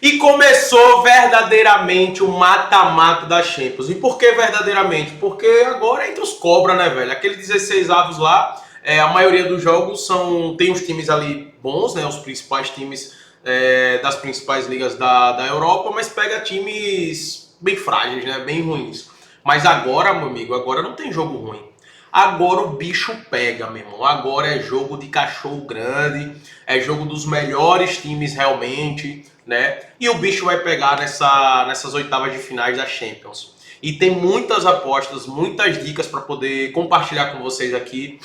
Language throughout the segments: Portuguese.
E começou verdadeiramente o mata-mata da Champions. E por que verdadeiramente? Porque agora é entre os cobra, né, velho? Aquele 16 avos lá, a maioria dos jogos tem os times ali bons, né? Os principais times das principais ligas da Europa, mas pega times bem frágeis, né? Bem ruins. Mas agora, meu amigo, agora não tem jogo ruim. Agora o bicho pega, meu irmão. Agora é jogo de cachorro grande, é jogo dos melhores times realmente, né? E o bicho vai pegar nessas oitavas de finais da Champions. E tem muitas apostas, muitas dicas para poder compartilhar com vocês aqui,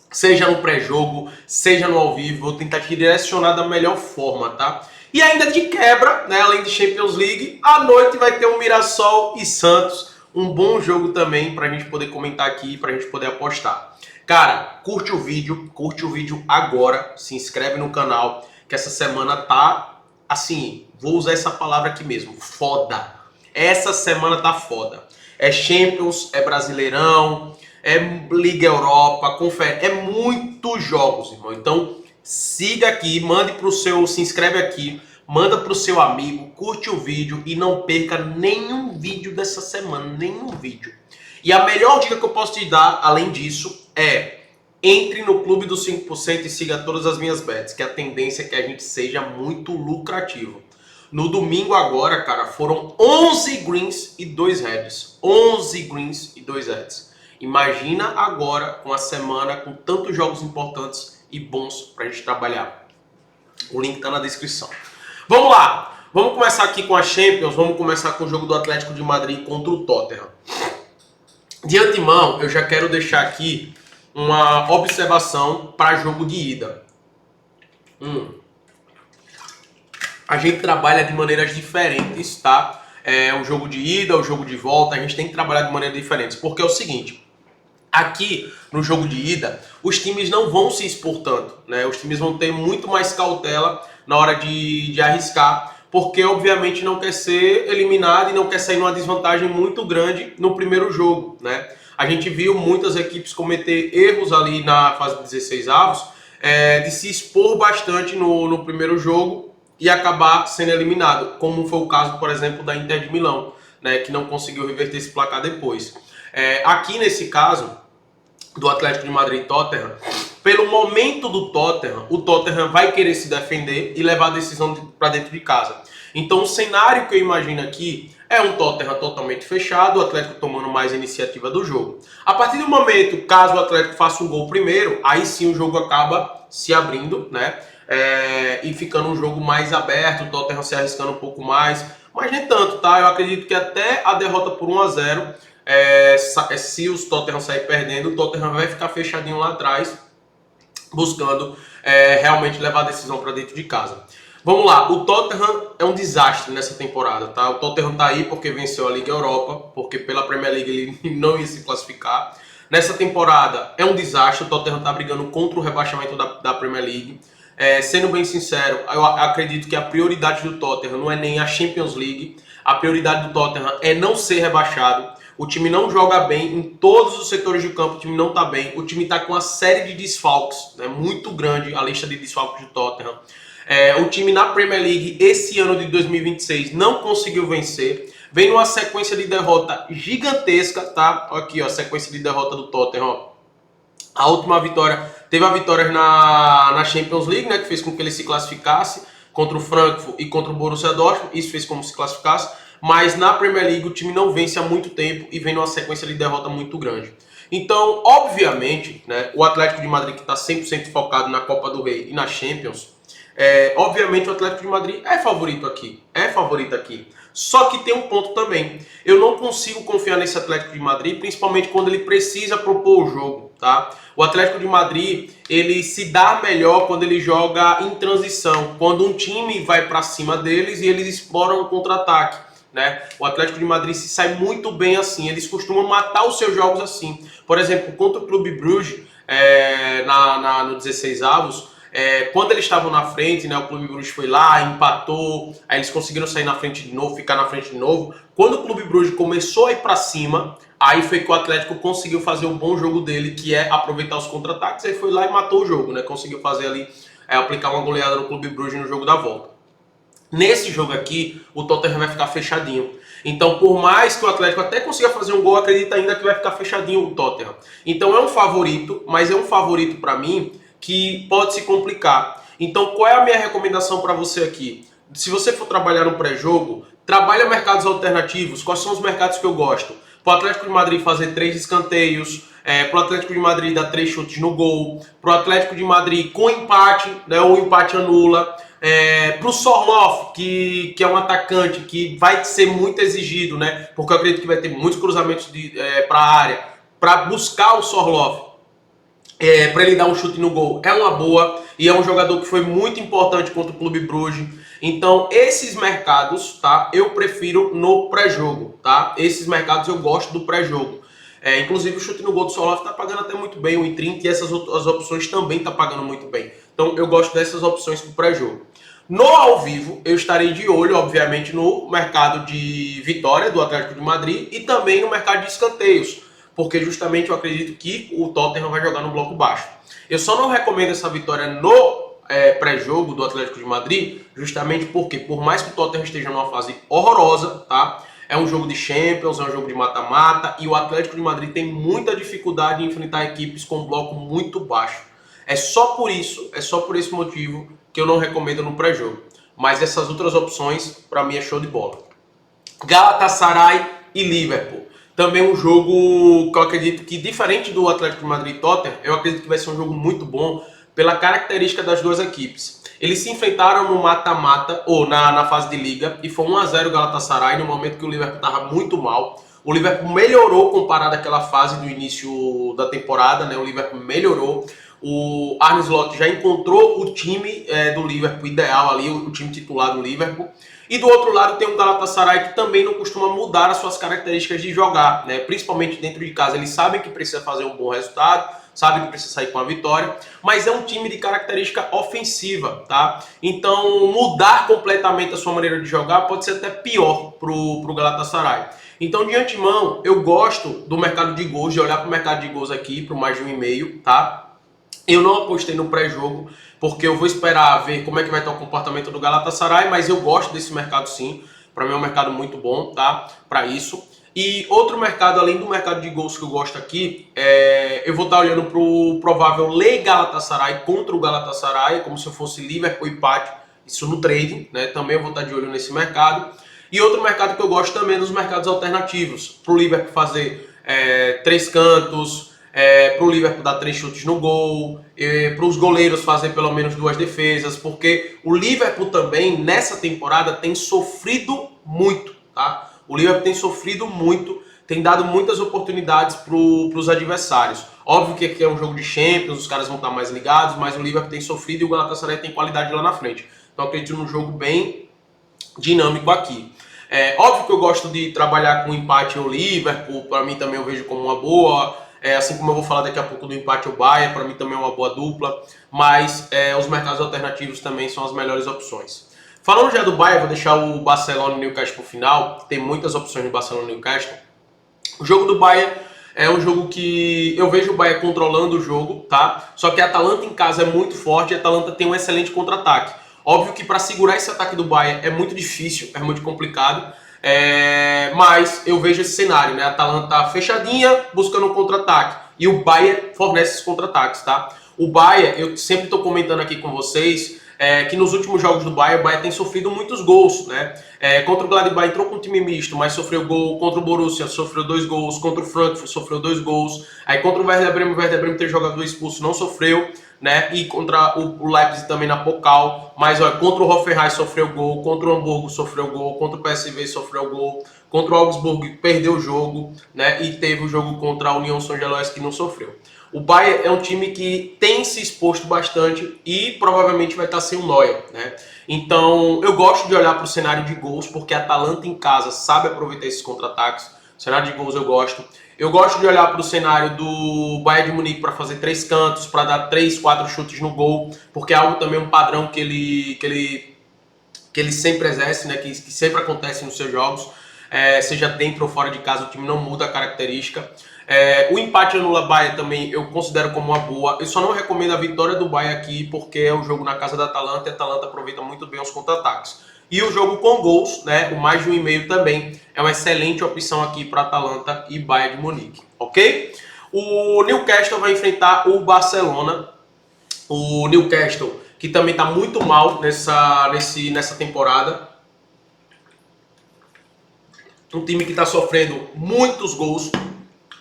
seja no pré-jogo, seja no ao vivo. Vou tentar te direcionar da melhor forma, tá? E ainda de quebra, né? Além de Champions League, à noite vai ter o Mirassol e Santos. Um bom jogo também pra gente poder comentar aqui, pra gente poder apostar. Cara, curte o vídeo agora, se inscreve no canal, que essa semana tá, assim, vou usar essa palavra aqui mesmo, foda. Essa semana tá foda. É Champions, é Brasileirão, é Liga Europa, é muitos jogos, irmão. Então, siga aqui, se inscreve aqui, manda pro seu amigo, curte o vídeo e não perca nenhum vídeo dessa semana, nenhum vídeo. E a melhor dica que eu posso te dar, além disso, entre no Clube dos 5% e siga todas as minhas bets, que a tendência é que a gente seja muito lucrativo. No domingo agora, cara, foram 11 greens e 2 reds. 11 greens e 2 reds. Imagina agora, com a semana, com tantos jogos importantes e bons pra gente trabalhar. O link tá na descrição. Vamos lá, vamos começar aqui com a Champions, vamos começar com o jogo do Atlético de Madrid contra o Tottenham. De antemão, eu já quero deixar aqui uma observação para jogo de ida. A gente trabalha de maneiras diferentes, tá? O jogo de ida, o jogo de volta, a gente tem que trabalhar de maneiras diferentes, porque é o seguinte... Aqui, no jogo de ida, os times não vão se expor tanto, né? Os times vão ter muito mais cautela na hora de arriscar, porque obviamente não quer ser eliminado e não quer sair numa desvantagem muito grande no primeiro jogo, né? A gente viu muitas equipes cometer erros ali na fase de 16 avos, de se expor bastante no primeiro jogo e acabar sendo eliminado, como foi o caso, por exemplo, da Inter de Milão, né? Que não conseguiu reverter esse placar depois. Aqui nesse caso do Atlético de Madrid e Tottenham, pelo momento do Tottenham, o Tottenham vai querer se defender e levar a decisão para dentro de casa. Então o cenário que eu imagino aqui é um Tottenham totalmente fechado, o Atlético tomando mais iniciativa do jogo. A partir do momento, caso o Atlético faça um gol primeiro, aí sim o jogo acaba se abrindo, né? E ficando um jogo mais aberto, o Tottenham se arriscando um pouco mais, mas nem tanto, tá? Eu acredito que até a derrota por 1-0, se os Tottenham sair perdendo, o Tottenham vai ficar fechadinho lá atrás, buscando realmente levar a decisão para dentro de casa. Vamos lá, o Tottenham é um desastre nessa temporada, tá? O Tottenham tá aí porque venceu a Liga Europa, porque pela Premier League ele não ia se classificar. Nessa temporada é um desastre, o Tottenham tá brigando contra o rebaixamento da Premier League. Sendo bem sincero, eu acredito que a prioridade do Tottenham não é nem a Champions League, a prioridade do Tottenham é não ser rebaixado. O time não joga bem em todos os setores do campo, o time não tá bem. O time tá com uma série de desfalques, né, muito grande a lista de desfalques do Tottenham. O time na Premier League, esse ano de 2026, não conseguiu vencer. Vem numa sequência de derrota gigantesca, tá? Aqui, ó, a sequência de derrota do Tottenham, ó. A última vitória, teve a vitória na Champions League, né, que fez com que ele se classificasse contra o Frankfurt e contra o Borussia Dortmund. Isso fez como se classificasse. Mas na Premier League o time não vence há muito tempo e vem numa sequência de derrota muito grande. Então, obviamente, né, o Atlético de Madrid, que está 100% focado na Copa do Rei e na Champions, obviamente o Atlético de Madrid é favorito aqui. Só que tem um ponto também. Eu não consigo confiar nesse Atlético de Madrid, principalmente quando ele precisa propor o jogo, tá? O Atlético de Madrid, ele se dá melhor quando ele joga em transição, quando um time vai para cima deles e eles exploram o contra-ataque. Né? O Atlético de Madrid se sai muito bem assim, eles costumam matar os seus jogos assim. Por exemplo, contra o Clube Bruges, no 16 avos, quando eles estavam na frente, né, o Clube Bruges foi lá, empatou, aí eles conseguiram sair na frente de novo, ficar na frente de novo. Quando o Clube Bruges começou a ir para cima, aí foi que o Atlético conseguiu fazer o bom jogo dele, que é aproveitar os contra-ataques, aí foi lá e matou o jogo, né? Conseguiu fazer ali, aplicar uma goleada no Clube Bruges no jogo da volta. Nesse jogo aqui, o Tottenham vai ficar fechadinho. Então, por mais que o Atlético até consiga fazer um gol, acredita ainda que vai ficar fechadinho o Tottenham. Então é um favorito, mas é um favorito para mim que pode se complicar. Então, qual é a minha recomendação para você aqui? Se você for trabalhar no pré-jogo, trabalha mercados alternativos. Quais são os mercados que eu gosto? Para o Atlético de Madrid fazer 3 escanteios, para o Atlético de Madrid dar 3 chutes no gol, para o Atlético de Madrid com empate, né, ou empate anula. Para o Sorloth, que é um atacante que vai ser muito exigido, né? Porque eu acredito que vai ter muitos cruzamentos para a área, para buscar o Sorloth, para ele dar um chute no gol, é uma boa, e é um jogador que foi muito importante contra o Clube Bruges. Então, esses mercados, tá? Eu prefiro no pré-jogo, tá? Esses mercados eu gosto do pré-jogo. Inclusive, o chute no gol do Sorloth tá pagando até muito bem, o 1,30, e essas outras opções também tá pagando muito bem. Então, eu gosto dessas opções pro pré-jogo. No ao vivo, eu estarei de olho, obviamente, no mercado de vitória do Atlético de Madrid e também no mercado de escanteios, porque justamente eu acredito que o Tottenham vai jogar no bloco baixo. Eu só não recomendo essa vitória no pré-jogo do Atlético de Madrid, justamente porque, por mais que o Tottenham esteja numa fase horrorosa, tá? É um jogo de Champions, é um jogo de mata-mata, e o Atlético de Madrid tem muita dificuldade em enfrentar equipes com um bloco muito baixo. É só por esse motivo que eu não recomendo no pré-jogo. Mas essas outras opções, para mim, é show de bola. Galatasaray e Liverpool. Também um jogo que eu acredito que, diferente do Atlético de Madrid e Tottenham, eu acredito que vai ser um jogo muito bom pela característica das duas equipes. Eles se enfrentaram no mata-mata, ou na fase de liga, e foi 1-0 o Galatasaray, no momento que o Liverpool estava muito mal. O Liverpool melhorou comparado àquela fase do início da temporada, né? O Liverpool melhorou. O Arne Slot já encontrou o time do Liverpool ideal ali, o time titular do Liverpool. E do outro lado tem o Galatasaray, que também não costuma mudar as suas características de jogar, né? Principalmente dentro de casa. Eles sabem que precisa fazer um bom resultado, sabem que precisa sair com a vitória, mas é um time de característica ofensiva, tá? Então mudar completamente a sua maneira de jogar pode ser até pior pro Galatasaray. Então, de antemão, eu gosto do mercado de gols, de olhar para o mercado de gols aqui, para mais de 1,5, tá? Eu não apostei no pré-jogo, porque eu vou esperar ver como é que vai estar o comportamento do Galatasaray, mas eu gosto desse mercado sim. Para mim é um mercado muito bom, tá? Para isso. E outro mercado, além do mercado de gols que eu gosto aqui, eu vou estar olhando para o provável Le Galatasaray contra o Galatasaray, como se fosse Liverpool empate, isso no trading, né? Também eu vou estar de olho nesse mercado. E outro mercado que eu gosto também é dos mercados alternativos. Para o Liverpool fazer 3 cantos, para o Liverpool dar 3 chutes no gol, para os goleiros fazer pelo menos 2 defesas, porque o Liverpool também, nessa temporada, tem sofrido muito, tá? O Liverpool tem sofrido muito, tem dado muitas oportunidades para os adversários. Óbvio que aqui é um jogo de Champions, os caras vão estar mais ligados, mas o Liverpool tem sofrido e o Galatasaray tem qualidade lá na frente. Então acredito num jogo bem dinâmico aqui. Óbvio que eu gosto de trabalhar com empate ou Liverpool, para mim também eu vejo como uma boa. Assim como eu vou falar daqui a pouco do empate ou Bayern, para mim também é uma boa dupla. Mas os mercados alternativos também são as melhores opções. Falando já do Bayern, vou deixar o Barcelona e o Newcastle para o final. Tem muitas opções de Barcelona e Newcastle. O jogo do Bayern é um jogo que eu vejo o Bayern controlando o jogo, tá? Só que a Atalanta em casa é muito forte e a Atalanta tem um excelente contra-ataque. Óbvio que para segurar esse ataque do Bayern é muito difícil, é muito complicado, mas eu vejo esse cenário, né? A Atalanta fechadinha, buscando um contra-ataque, e o Bayern fornece esses contra-ataques, tá? O Bayern, eu sempre estou comentando aqui com vocês, que nos últimos jogos do Bayern, o Bayern tem sofrido muitos gols, né? Contra o Gladbach entrou com um time misto, mas sofreu gol. Contra o Borussia sofreu 2 gols. Contra o Frankfurt sofreu 2 gols. Aí contra o Werder Bremen ter jogador expulso, não sofreu, né? E contra o Leipzig também na Pokal. Mas olha, contra o Hoffenheim sofreu gol. Contra o Hamburgo sofreu gol. Contra o PSV sofreu gol. Contra o Augsburg perdeu o jogo, né? E teve o jogo contra a União São-Gelois que não sofreu. O Bayern é um time que tem se exposto bastante e provavelmente vai estar sem o Neuer, né? Então, eu gosto de olhar para o cenário de gols, porque a Atalanta em casa sabe aproveitar esses contra-ataques. O cenário de gols eu gosto. Eu gosto de olhar para o cenário do Bayern de Munique para fazer 3 cantos, para dar 3, 4 chutes no gol, porque é algo também, um padrão que ele sempre exerce, né? Que sempre acontece nos seus jogos. Seja dentro ou fora de casa, o time não muda a característica. O empate anula Bayern também eu considero como uma boa. Eu só não recomendo a vitória do Bayern aqui, porque é um jogo na casa da Atalanta e a Atalanta aproveita muito bem os contra-ataques. E o jogo com gols, né, o mais de 1,5 também, é uma excelente opção aqui para Atalanta e Bayern de Munique, ok? O Newcastle vai enfrentar o Barcelona. O Newcastle, que também está muito mal nessa temporada. Um time que está sofrendo muitos gols,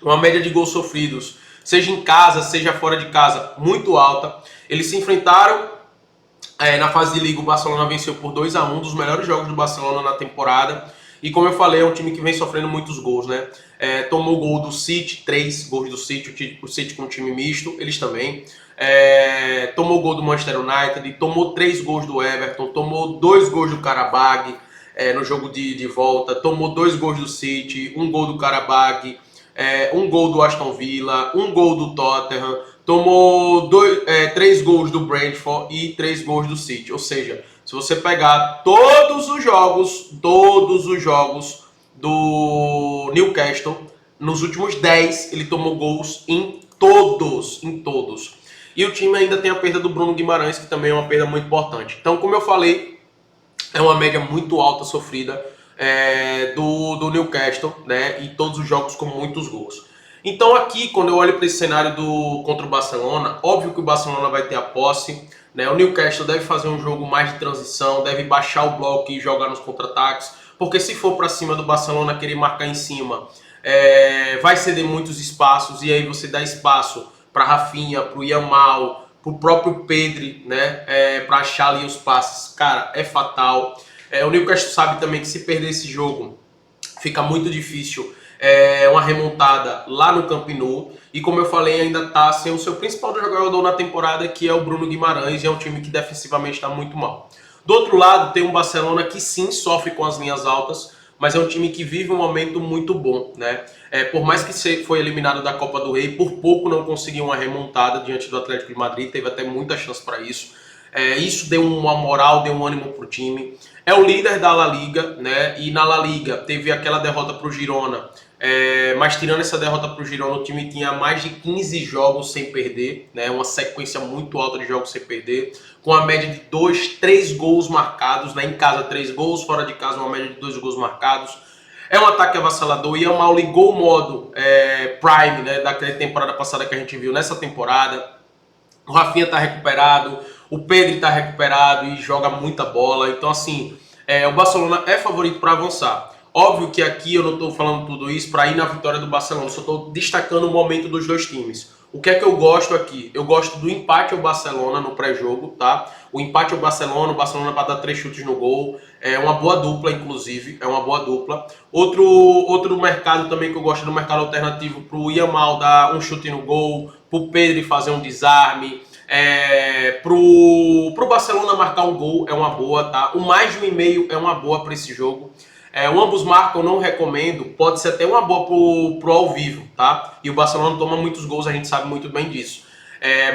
uma média de gols sofridos, seja em casa, seja fora de casa, muito alta. Eles se enfrentaram na fase de liga. O Barcelona venceu por 2-1, um dos melhores jogos do Barcelona na temporada. E como eu falei, é um time que vem sofrendo muitos gols, né? Tomou o gol do City, 3 gols do City, o City com um time misto, eles também. Tomou o gol do Manchester United, tomou 3 gols do Everton, tomou 2 gols do Qarabağ no jogo de volta, tomou 2 gols do City, 1 gol do Qarabağ, 1 gol do Aston Villa, 1 gol do Tottenham, tomou 3 gols do Brentford e 3 gols do City. Ou seja, se você pegar todos os jogos do Newcastle, nos últimos 10, ele tomou gols em todos. E o time ainda tem a perda do Bruno Guimarães, que também é uma perda muito importante. Então, como eu falei, é uma média muito alta sofrida do Newcastle, né? E todos os jogos com muitos gols. Então aqui, quando eu olho para esse cenário contra o Barcelona, óbvio que o Barcelona vai ter a posse, né? O Newcastle deve fazer um jogo mais de transição, deve baixar o bloco e jogar nos contra-ataques, porque se for para cima do Barcelona querer marcar em cima, vai ceder muitos espaços, e aí você dá espaço para Rafinha, para o Yamal, para o próprio Pedri, né? Para achar ali os passes, cara, é fatal. O Newcastle sabe também que se perder esse jogo, fica muito difícil uma remontada lá no Camp Nou. E como eu falei, ainda está sem o seu principal jogador na temporada, que é o Bruno Guimarães, e é um time que defensivamente está muito mal. Do outro lado, tem um Barcelona que sim sofre com as linhas altas, mas é um time que vive um momento muito bom, né? Por mais que foi eliminado da Copa do Rei, por pouco não conseguiu uma remontada diante do Atlético de Madrid, teve até muita chance para isso. Isso deu uma moral, deu um ânimo pro time. É o líder da La Liga, né? E na La Liga teve aquela derrota pro Girona. Mas tirando essa derrota pro Girona, o time tinha mais de 15 jogos sem perder, né? Uma sequência muito alta de jogos sem perder, com a média de 3 gols marcados, né? Em casa 3 gols, fora de casa uma média de 2 gols marcados. É um ataque avassalador. E Yamal ligou o modo Prime, né? Daquela temporada passada que a gente viu nessa temporada. O Rafinha tá recuperado, o Pedri tá recuperado e joga muita bola. Então, assim, o Barcelona é favorito para avançar. Óbvio que aqui eu não estou falando tudo isso para ir na vitória do Barcelona, só estou destacando o momento dos dois times. O que é que eu gosto aqui? Eu gosto do empate ao Barcelona no pré-jogo, tá? O empate ao Barcelona, o Barcelona para dar 3 chutes no gol. É uma boa dupla, inclusive. É uma boa dupla. Outro mercado também que eu gosto do mercado alternativo, pro Yamal dar um chute no gol, pro Pedri fazer um desarme, pro Barcelona marcar um gol é uma boa, tá? O mais de 1,5 é uma boa para esse jogo. O ambos marcam, não recomendo, pode ser até uma boa pro ao vivo, tá? E o Barcelona toma muitos gols, a gente sabe muito bem disso.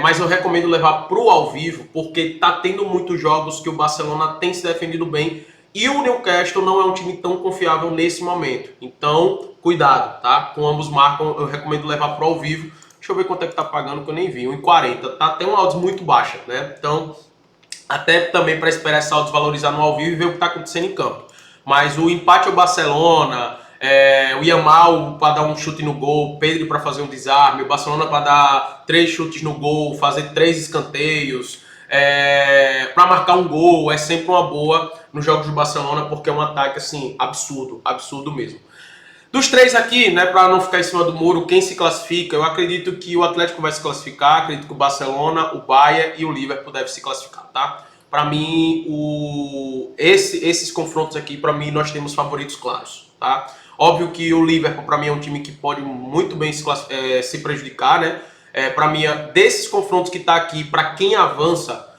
Mas eu recomendo levar pro ao vivo, porque tá tendo muitos jogos que o Barcelona tem se defendido bem e o Newcastle não é um time tão confiável nesse momento. Então, cuidado, tá? Com ambos marcam, eu recomendo levar pro ao vivo. Deixa eu ver quanto é que tá pagando, que eu nem vi. 1,40. Tá até uma odds muito baixa, né? Então, até também para esperar essa odds valorizar no ao vivo e ver o que tá acontecendo em campo. Mas o empate ao Barcelona, o Yamal para dar um chute no gol, o Pedri para fazer um desarme, o Barcelona para dar 3 chutes no gol, fazer 3 escanteios, para marcar um gol, é sempre uma boa nos jogos do Barcelona, porque é um ataque assim absurdo mesmo. Dos 3 aqui, né, para não ficar em cima do muro, quem se classifica, eu acredito que o Atlético vai se classificar, acredito que o Barcelona, o Bayern e o Liverpool devem se classificar, tá? Para mim, esses confrontos aqui, para mim, nós temos favoritos claros, tá? Óbvio que o Liverpool, para mim, é um time que pode muito bem se prejudicar, né? Para mim, desses confrontos que tá aqui, para quem avança,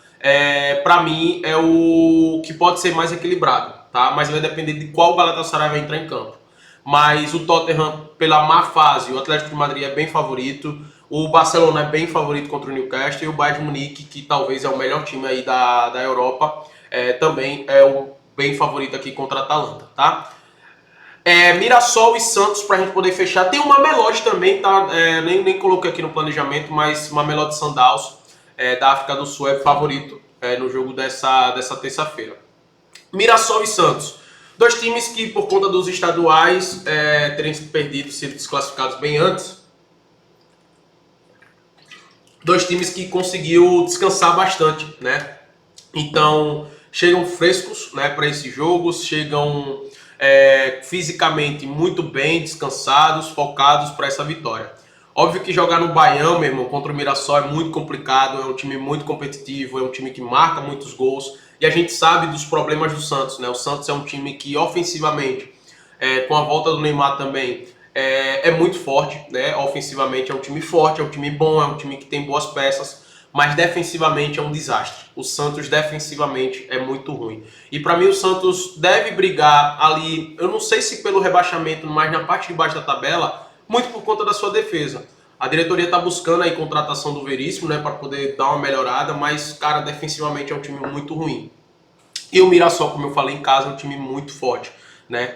para mim, é o que pode ser mais equilibrado, tá? Mas vai depender de qual Galatasaray vai entrar em campo. Mas o Tottenham, pela má fase, o Atlético de Madrid é bem favorito. O Barcelona é bem favorito contra o Newcastle. E o Bayern de Munique, que talvez é o melhor time aí da Europa, também é o bem favorito aqui contra a Atalanta, tá? Mirassol e Santos, pra gente poder fechar. Tem o Mamelodi também, tá? Nem coloquei aqui no planejamento, mas o Mamelodi Sundowns, da África do Sul, é favorito no jogo dessa terça-feira. Mirassol e Santos. Dois times que, por conta dos estaduais, terem perdido, sido desclassificados bem antes. Dois times que conseguiu descansar bastante, né? Então, chegam frescos, né, para esses jogos, chegam fisicamente muito bem, descansados, focados para essa vitória. Óbvio que jogar no Baião, meu irmão, contra o Mirassol é muito complicado, é um time muito competitivo, é um time que marca muitos gols, e a gente sabe dos problemas do Santos, né? O Santos é um time que ofensivamente, com a volta do Neymar também, é muito forte, né? Ofensivamente é um time forte, é um time bom, é um time que tem boas peças, mas defensivamente é um desastre. O Santos defensivamente é muito ruim. E para mim o Santos deve brigar ali, eu não sei se pelo rebaixamento, mas na parte de baixo da tabela, muito por conta da sua defesa. A diretoria está buscando aí contratação do Veríssimo, né, para poder dar uma melhorada, mas, cara, defensivamente é um time muito ruim. E o Mirassol, como eu falei, em casa é um time muito forte, né?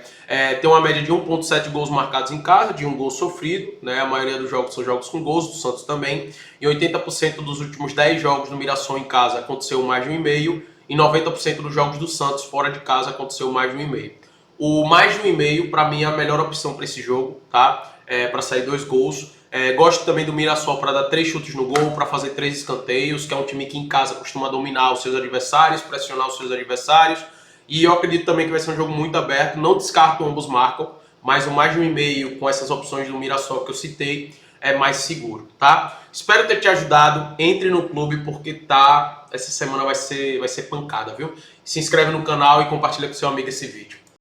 Tem uma média de 1,7 gols marcados em casa, de um gol sofrido, né? A maioria dos jogos são jogos com gols, do Santos também. E 80% dos últimos 10 jogos do Mirassol em casa aconteceu mais de 1,5, e 90% dos jogos do Santos fora de casa aconteceu mais de 1,5. O mais de 1,5 para mim é a melhor opção para esse jogo, tá? Para sair 2 gols. Gosto também do Mirassol para dar 3 chutes no gol, para fazer 3 escanteios, que é um time que em casa costuma dominar os seus adversários, pressionar os seus adversários. E eu acredito também que vai ser um jogo muito aberto. Não descarto ambos marcam, mas o mais de 1,5 com essas opções do Mirassol que eu citei é mais seguro, tá? Espero ter te ajudado. Entre no clube porque essa semana vai ser pancada, viu? Se inscreve no canal e compartilha com seu amigo esse vídeo.